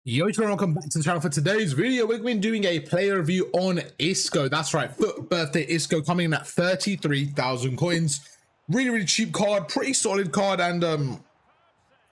Yo, welcome back to the channel. For today's video, we're going to be doing a player review on Isco. That's right, FUT birthday Isco coming in at 33,000 coins. Really cheap card, pretty solid card, and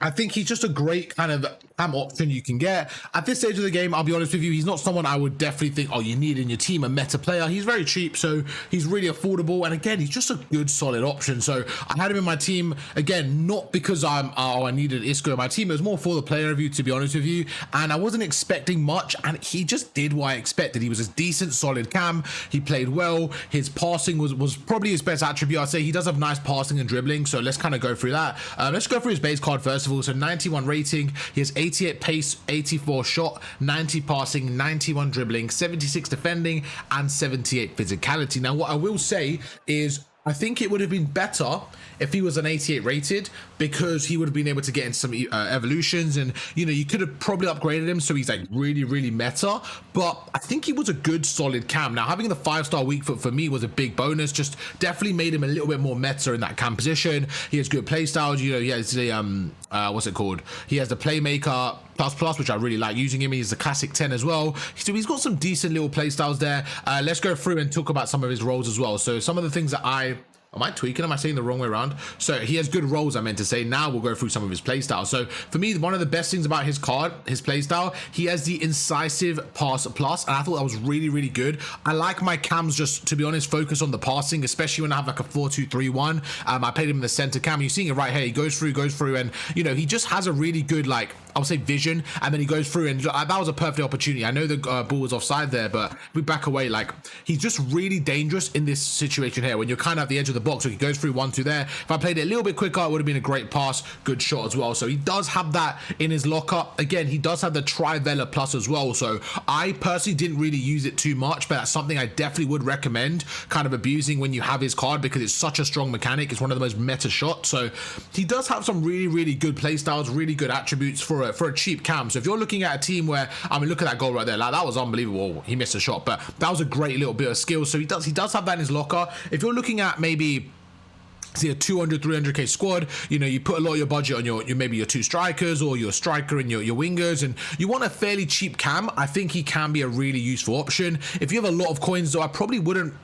I think he's just a great kind of option you can get. At this stage of the game, I'll be honest with you, he's not someone I would definitely think, oh, you need in your team a meta player. He's very cheap, so he's really affordable. And again, he's just a good, solid option. So I had him in my team, again, not because I needed Isco in my team. It was more for the player review, to be honest with you. And I wasn't expecting much, and he just did what I expected. He was a decent, solid cam. He played well. His passing was probably his best attribute. I'd say he does have nice passing and dribbling, so let's kind of go through that. Let's go through his base card first of all. So 91 rating, he has 88 pace, 84 shot, 90 passing, 91 dribbling, 76 defending, and 78 physicality. Now, what I will say is I think it would have been better if he was an 88 rated, because he would have been able to get in some evolutions, and you could have probably upgraded him so he's like really meta. But I think he was a good solid cam. Now, having the 5-star weak foot for me was a big bonus, just definitely made him a little bit more meta in that cam position. He has good play styles, he has the what's it called, he has the playmaker plus, which I really like using him. He's the classic 10 as well, so he's got some decent little play styles there. Let's go through and talk about some of his roles as well. So some of the things that am I tweaking? Am I saying the wrong way around? So he has good roles, I meant to say. Now we'll go through some of his playstyle. So for me, one of the best things about his card, his playstyle, he has the incisive pass plus, and I thought that was really good. I like my cams, just to be honest, focus on the passing, especially when I have like a 4-2-3-1. I played him in the center cam. You're seeing it right here. He goes through, and he just has a really good, like, I would say, vision, and then he goes through, and that was a perfect opportunity. I know the ball was offside there, but we back away. Like, he's just really dangerous in this situation here when you're kind of at the edge of the box. So he goes through 1-2 there. If I played it a little bit quicker, it would have been a great pass, good shot as well. So he does have that in his lockup. Again, he does have the Trivela plus as well. So I personally didn't really use it too much, but that's something I definitely would recommend kind of abusing when you have his card, because it's such a strong mechanic. It's one of the most meta shots. So he does have some really good play styles, really good attributes for a cheap cam. So if you're looking at a team where, I mean, look at that goal right there, like, that was unbelievable. He missed a shot, but that was a great little bit of skill. So he does have that in his locker. If you're looking at maybe see a 200-300k squad, you put a lot of your budget on your maybe your 2 strikers or your striker and your wingers, and you want a fairly cheap cam, I think he can be a really useful option. If you have a lot of coins, though, I probably wouldn't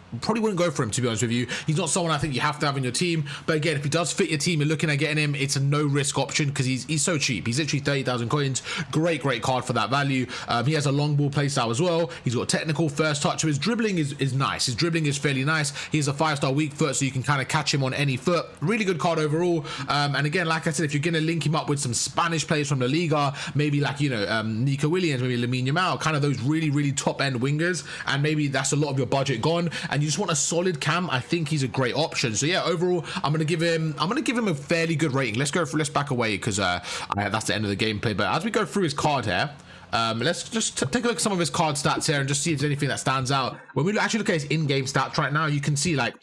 go for him, to be honest with you. He's not someone I think you have to have in your team, but again, if he does fit your team, you're looking at getting him, it's a no risk option because he's so cheap. He's literally 30,000 coins. Great card for that value. He has a long ball play style as well. He's got technical, first touch, so his dribbling is nice. His dribbling is fairly nice. He's a 5-star weak foot, so you can kind of catch him on any foot. Really good card overall. And again, like I said, if you're going to link him up with some Spanish players from La Liga, maybe like Nico Williams, maybe Lamine Yamal, kind of those really top end wingers, and maybe that's a lot of your budget gone and you just want a solid cam, I think he's a great option. So yeah, overall, I'm gonna give him a fairly good rating. Let's back away, because that's the end of the gameplay. But as we go through his card here, let's just take a look at some of his card stats here and just see if there's anything that stands out. When we actually look at his in-game stats right now, you can see, like,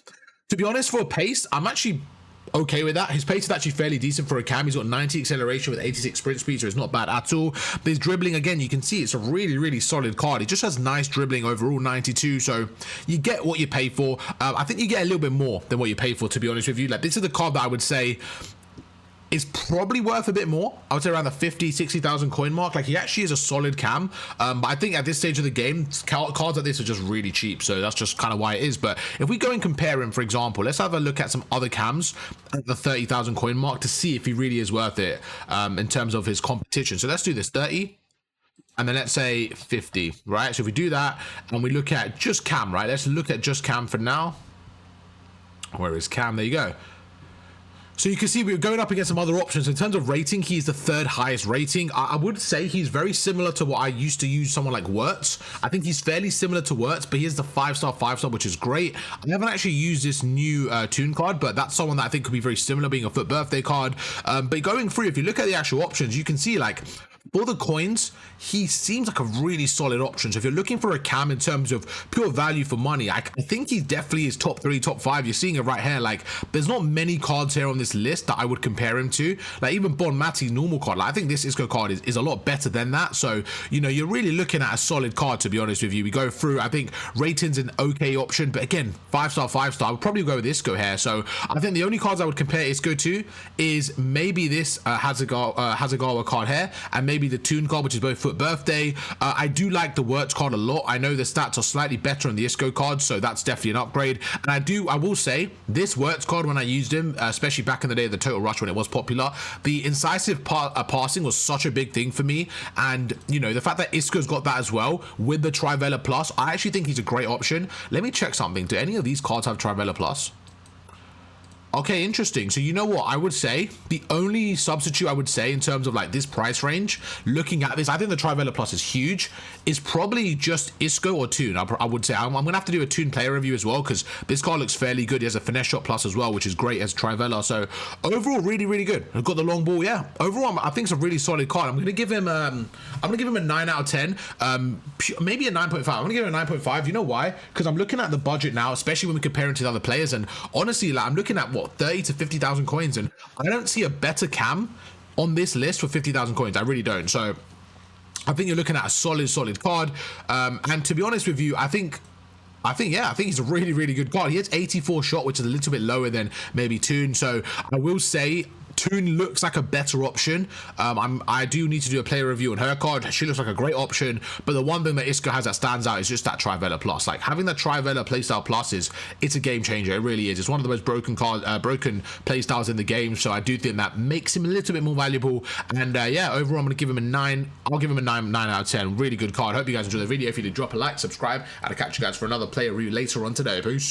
to be honest, for pace, I'm actually okay with that. His pace is actually fairly decent for a cam. He's got 90 acceleration with 86 sprint speed, so it's not bad at all. But his dribbling, again, you can see it's a really solid card. He just has nice dribbling overall, 92, so you get what you pay for. I think you get a little bit more than what you pay for, to be honest with you. Like, this is the card that I would say is probably worth a bit more. I would say around the 50-60,000 coin mark. Like, he actually is a solid cam, but I think at this stage of the game, cards like this are just really cheap, so that's just kind of why it is. But if we go and compare him, for example, let's have a look at some other cams at the 30,000 coin mark to see if he really is worth it in terms of his competition. So let's do this 30 and then let's say 50, right? So if we do that and we look at just cam, right? Let's look at just cam for now. Where is cam? There you go. So you can see we're going up against some other options. In terms of rating, he's the 3rd highest rating. I would say he's very similar to what I used to use someone like Wirtz. I think he's fairly similar to Wirtz, but he is the 5-star, which is great. I haven't actually used this new Toon card, but that's someone that I think could be very similar, being a FUT birthday card. But going through, if you look at the actual options, you can see, like, for the coins, he seems like a really solid option. So if you're looking for a cam in terms of pure value for money, I think he definitely is top 3, top 5. You're seeing it right here. Like, there's not many cards here on this list that I would compare him to. Like, even Bon Mati's normal card, like, I think this Isco card is a lot better than that. So, you're really looking at a solid card, to be honest with you. We go through, I think rating's an okay option, but again, 5-star, 5-star. I would probably go with Isco here. So I think the only cards I would compare Isco to is maybe this Hasegawa card here, and maybe the Toon card, which is both FUT Birthday. I do like the Words card a lot. I know the stats are slightly better on the Isco card, so that's definitely an upgrade. And I will say, this Words card, when I used him, especially back in the day of the Total Rush when it was popular, the incisive passing was such a big thing for me. And, you know, the fact that Isco's got that as well with the Trivela Plus, I actually think he's a great option. Let me check something. Do any of these cards have Trivela Plus? Okay, interesting. So you know what I would say, the only substitute I would say in terms of like this price range, looking at this, I think the Trivela Plus is huge, is probably just Isco or Toon. I would say I'm gonna have to do a Toon player review as well, because this card looks fairly good. He has a finesse shot plus as well, which is great as Trivela. So overall, really good. I've got the long ball. Yeah, overall I think it's a really solid card. I'm gonna give him a 9 out of 10, maybe a 9.5. I'm gonna give him a 9.5. You know why? Because I'm looking at the budget now, especially when we compare him to the other players, and honestly, like, I'm looking at what, 30 to 50,000 coins, and I don't see a better cam on this list for 50,000 coins. I really don't. So I think you're looking at a solid card, and to be honest with you, I think he's a really good card. He has 84 shot, which is a little bit lower than maybe Toon, so I will say Toon looks like a better option. I do need to do a player review on her card. She looks like a great option, but the one thing that Isco has that stands out is just that Trivela Plus. Like, having that Trivela playstyle plus it's a game changer. It really is. It's one of the most broken playstyles in the game, so I do think that makes him a little bit more valuable. And yeah, overall I'm going to give him a 9. I'll give him a 9 out of 10. Really good card. Hope you guys enjoyed the video. If you did, drop a like, subscribe, and I'll catch you guys for another player review later on today. Peace.